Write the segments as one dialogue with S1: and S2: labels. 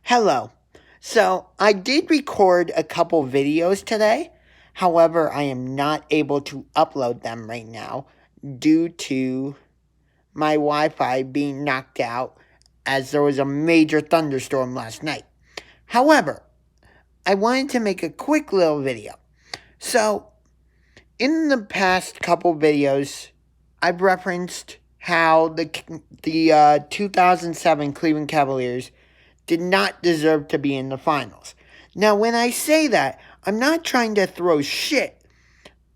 S1: Hello. So, I did record a couple videos today. However, I am not able to upload them right now due to my Wi Fi being knocked out as there was a major thunderstorm last night. However, I wanted to make a quick little video. So, in the past couple videos, I've referenced how the 2007 Cleveland Cavaliers did not deserve to be in the finals. Now, when I say that, I'm not trying to throw shit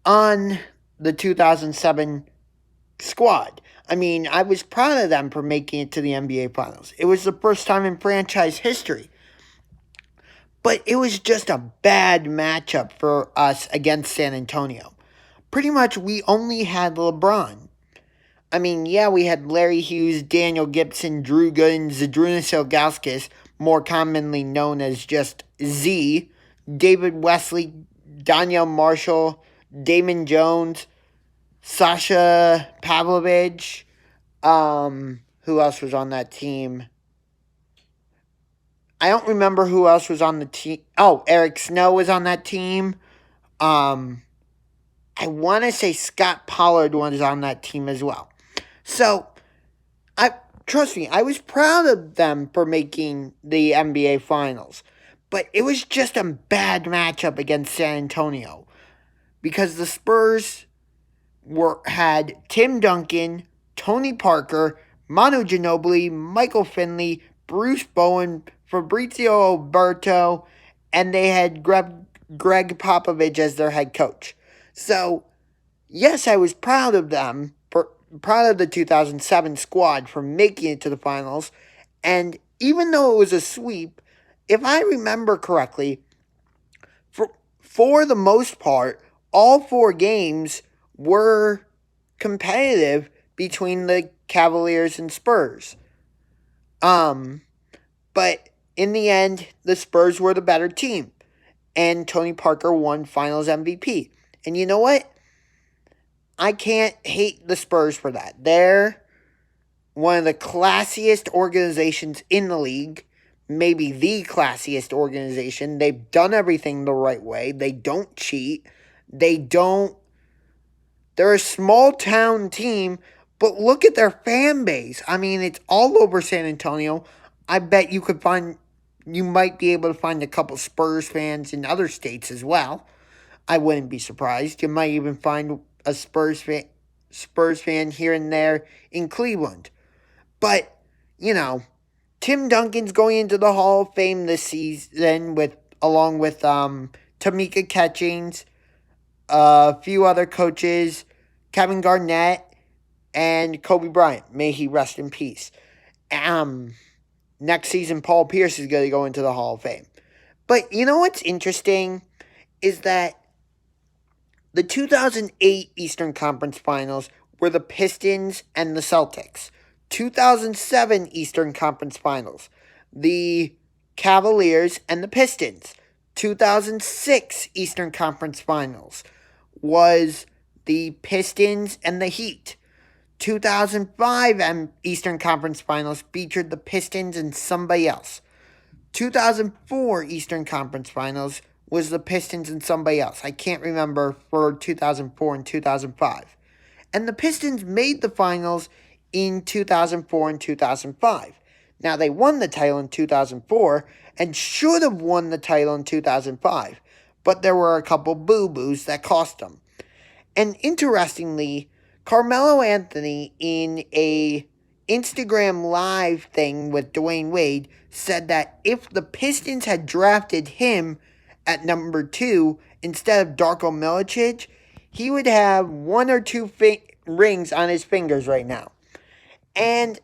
S1: on the 2007 squad. I mean, I was proud of them for making it to the NBA Finals. It was the first time in franchise history. But it was just a bad matchup for us against San Antonio. Pretty much, we only had LeBron. I mean, yeah, we had Larry Hughes, Daniel Gibson, Drew Gooden, Zydrunas Ilgauskas, more commonly known as just Z, David Wesley, Danielle Marshall, Damon Jones, Sasha Pavlovich. Who else was on that team? I don't remember who else was on the team. Oh, Eric Snow was on that team. I want to say Scott Pollard was on that team as well. So, trust me, I was proud of them for making the NBA Finals. But it was just a bad matchup against San Antonio. Because the Spurs had Tim Duncan, Tony Parker, Manu Ginobili, Michael Finley, Bruce Bowen, Fabrizio Alberto, and they had Greg Popovich as their head coach. So, yes, I was proud of them, proud of the 2007 squad for making it to the finals. And even though it was a sweep, if I remember correctly, for the most part, all four games were competitive between the Cavaliers and Spurs. But in the end, the Spurs were the better team. And Tony Parker won Finals MVP. And you know what? I can't hate the Spurs for that. They're one of the classiest organizations in the league. Maybe the classiest organization. They've done everything the right way. They don't cheat. They're a small town team, but look at their fan base. I mean, it's all over San Antonio. I bet you might be able to find a couple Spurs fans in other states as well. I wouldn't be surprised. You might even find a Spurs fan here and there in Cleveland. But, Tim Duncan's going into the Hall of Fame this season along with Tamika Catchings, a few other coaches, Kevin Garnett, and Kobe Bryant. May he rest in peace. Next season, Paul Pierce is going to go into the Hall of Fame. But you know what's interesting is that the 2008 Eastern Conference Finals were the Pistons and the Celtics. 2007 Eastern Conference Finals, the Cavaliers and the Pistons. 2006 Eastern Conference Finals was the Pistons and the Heat. 2005 Eastern Conference Finals featured the Pistons and somebody else. 2004 Eastern Conference Finals was the Pistons and somebody else. I can't remember for 2004 and 2005. And the Pistons made the finals in 2004 and 2005. Now, they won the title in 2004 and should have won the title in 2005. But there were a couple boo-boos that cost them. And interestingly, Carmelo Anthony, in a Instagram Live thing with Dwayne Wade, said that if the Pistons had drafted him at number 2 instead of Darko Milicic, he would have 1 or 2 rings on his fingers right now. And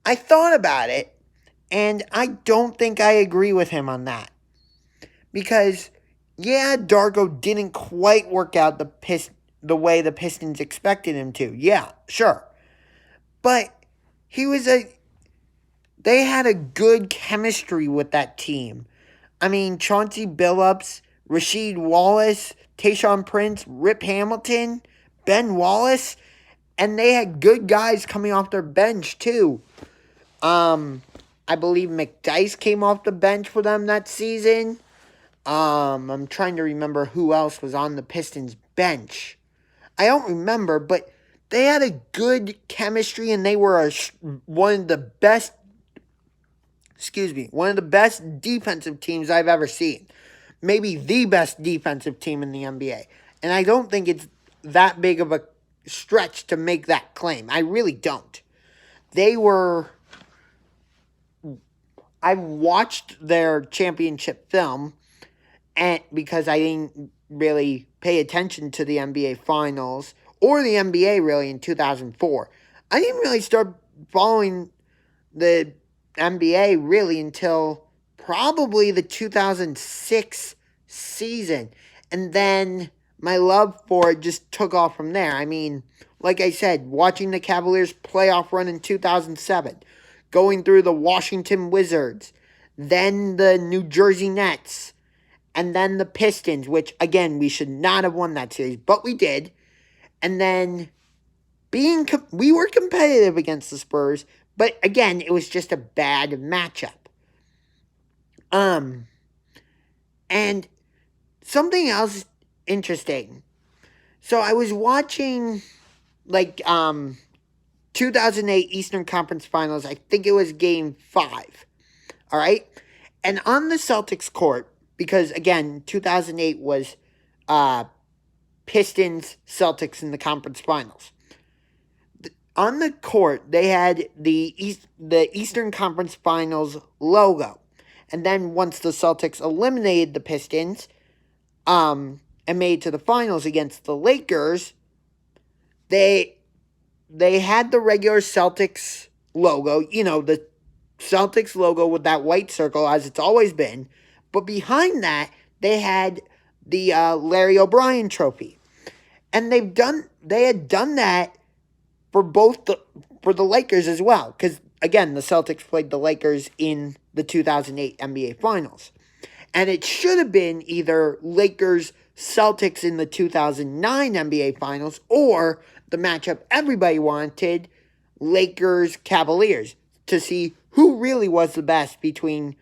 S1: I thought about it, and I don't think I agree with him on that. Because, yeah, Darko didn't quite work out the way the Pistons expected him to. Yeah, sure. But they had a good chemistry with that team. I mean, Chauncey Billups, Rasheed Wallace, Tayshaun Prince, Rip Hamilton, Ben Wallace, and they had good guys coming off their bench too. I believe McDyess came off the bench for them that season. I'm trying to remember who else was on the Pistons bench. I don't remember, but they had a good chemistry, and they were one of the best defensive teams I've ever seen. Maybe the best defensive team in the NBA. And I don't think it's that big of a stretch to make that claim. I really don't. I watched their championship film, and because I didn't really pay attention to the NBA Finals or the NBA really in 2004. I didn't really start following the NBA really until probably the 2006 season. And then my love for it just took off from there. I mean, like I said, watching the Cavaliers playoff run in 2007, going through the Washington Wizards, then the New Jersey Nets, and then the Pistons, which, again, we should not have won that series, but we did. And then we were competitive against the Spurs, but again, it was just a bad matchup. And something else interesting. So I was watching, 2008 Eastern Conference Finals. I think it was Game 5. All right? And on the Celtics court, because, again, 2008 was Pistons, Celtics in the conference finals. On the court, they had the Eastern Conference Finals logo. And then once the Celtics eliminated the Pistons and made it to the finals against the Lakers, they had the regular Celtics logo, the Celtics logo with that white circle as it's always been. But behind that, they had the Larry O'Brien trophy. And they had done that for the Lakers as well. Because, again, the Celtics played the Lakers in the 2008 NBA Finals. And it should have been either Lakers-Celtics in the 2009 NBA Finals or the matchup everybody wanted, Lakers-Cavaliers, to see who really was the best between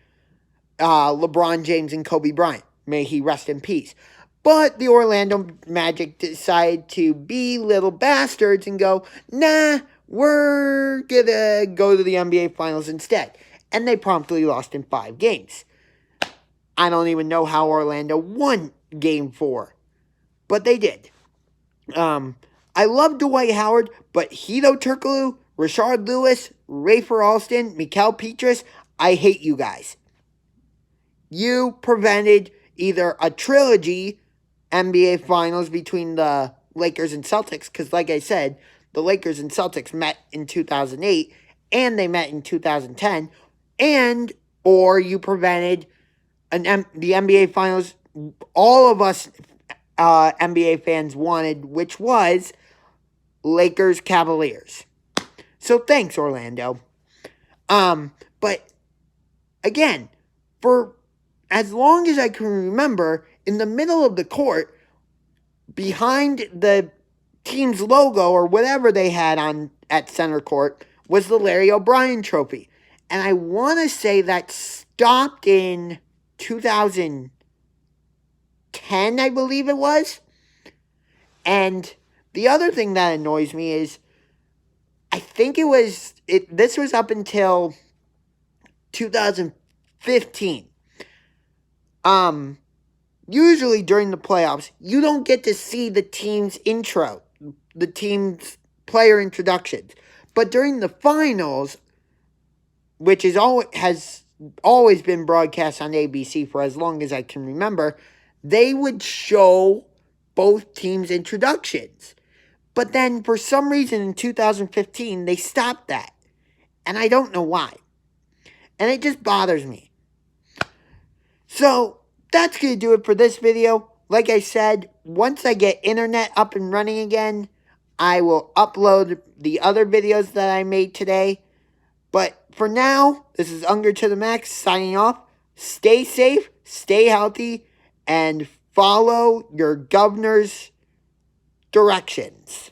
S1: LeBron James and Kobe Bryant. May he rest in peace. But the Orlando Magic decided to be little bastards and go, nah, we're gonna go to the NBA Finals instead. And they promptly lost in 5 games. I don't even know how Orlando won Game 4. But they did. I love Dwight Howard, but Hedo Turkoglu, Rashard Lewis, Rafer Alston, Mikal Pietrus, I hate you guys. You prevented either a trilogy NBA Finals between the Lakers and Celtics, because like I said, the Lakers and Celtics met in 2008, and they met in 2010, or you prevented the NBA Finals all of us NBA fans wanted, which was Lakers-Cavaliers. So thanks, Orlando. But again, for as long as I can remember, in the middle of the court, behind the team's logo or whatever they had on at center court, was the Larry O'Brien trophy. And I want to say that stopped in 2010, I believe it was. And the other thing that annoys me is, I think this was up until 2015. Usually during the playoffs, you don't get to see the team's intro, the team's player introductions. But during the finals, which has always been broadcast on ABC for as long as I can remember, they would show both teams' introductions. But then, for some reason, in 2015, they stopped that. And I don't know why. And it just bothers me. So, that's going to do it for this video. Like I said, once I get internet up and running again, I will upload the other videos that I made today. But for now, this is Unger to the Max signing off. Stay safe, stay healthy, and follow your governor's directions.